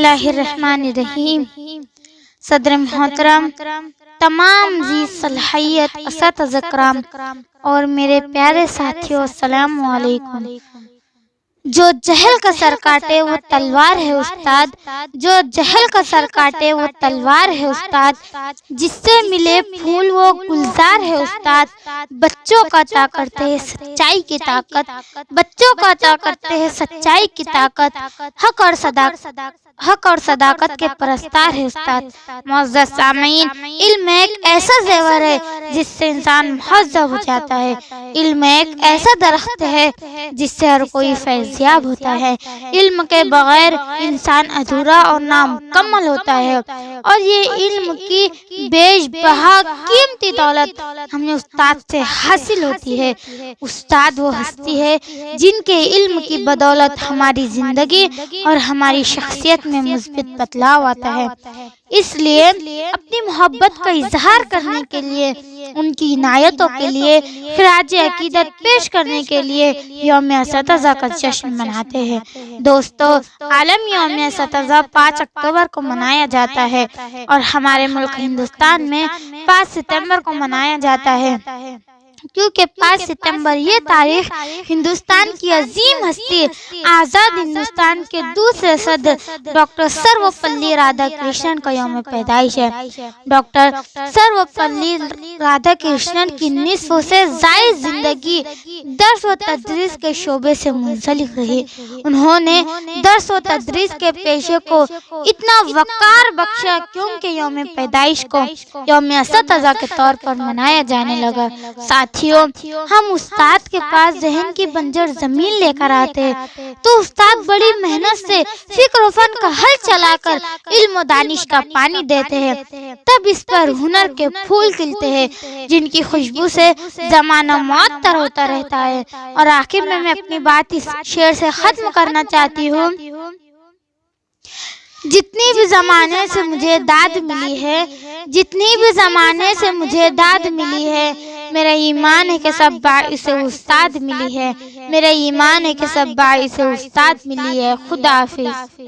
اللہ الرحمن الرحیم۔ صدر محترم، تمام ذی صلاحیت اساتذہ کرام اور میرے پیارے ساتھیوں، السلام علیکم۔ جو جہل کا سر کاٹے وہ تلوار ہے استاد، جو جہل کا سر کاٹے وہ تلوار ہے استاد، جس سے ملے پھول وہ گلزار ہے استاد۔ بچوں کا عطا کرتے ہیں سچائی کی طاقت، بچوں کا عطا کرتے ہیں سچائی کی طاقت، حق اور صداقت کے پرستار ہے استاد۔ معزز سامعین، علم ایک ایسا زیور ہے جس سے انسان مہذب ہو جاتا ہے۔ علم ایک ایسا درخت ہے جس سے ہر کوئی فیضیاب ہوتا ہے۔ علم کے بغیر انسان ادھورا اور نامکمل ہوتا ہے، اور یہ علم کی بیش بہا قیمتی دولت ہمیں استاد سے حاصل ہوتی ہے۔ استاد وہ ہستی ہے جن کے علم کی بدولت ہماری زندگی اور ہماری شخصیت میں مثبت بدلاؤ آتا ہے۔ اس لیے اپنی محبت کا اظہار کرنے کے لیے، ان کی عنایتوں کے لیے خراج عقیدت پیش کرنے کے لیے یوم اساتذہ کا جشن مناتے ہیں۔ دوستو، عالمی یوم اساتذہ 5 اکتوبر کو منایا جاتا ہے اور ہمارے ملک ہندوستان میں 5 ستمبر کو منایا جاتا ہے، کیونکہ 5 ستمبر یہ تاریخ ہندوستان کی عظیم ہستی آزاد ہندوستان کے دوسرے صدر ڈاکٹر سروپلی رادھا کرشنن کا یوم پیدائش ہے۔ ڈاکٹر سروپلی رادھا کرشنن کی نصف سے زائد زندگی درس و تدریس کے شعبے سے منسلک رہی۔ انہوں نے درس و تدریس کے پیشے کو اتنا وقار بخشا کیونکہ یوم پیدائش کو یوم اساتذہ کے طور پر منایا جانے لگا۔ ساتھیوں، ہم استاد کے پاس ذہن کی بنجر زمین لے کر آتے ہیں تو استاد بڑی محنت سے فکر و فن کا حل چلا کر علم و دانش کا پانی دیتے ہیں، تب اس پر ہنر کے پھول کھلتے ہیں جن کی خوشبو سے زمانہ معطر ہوتا رہتا ہے۔ اور آخر میں اپنی بات اس شعر سے ختم کرنا چاہتی ہوں: جتنی بھی زمانے سے مجھے داد ملی ہے، جتنی بھی زمانے سے مجھے داد ملی ہے، میرا ایمان ہے کہ سب باعث استاد ملی ہے، میرا ایمان ہے کہ سب باعث استاد ملی ہے۔ خدا حافظ۔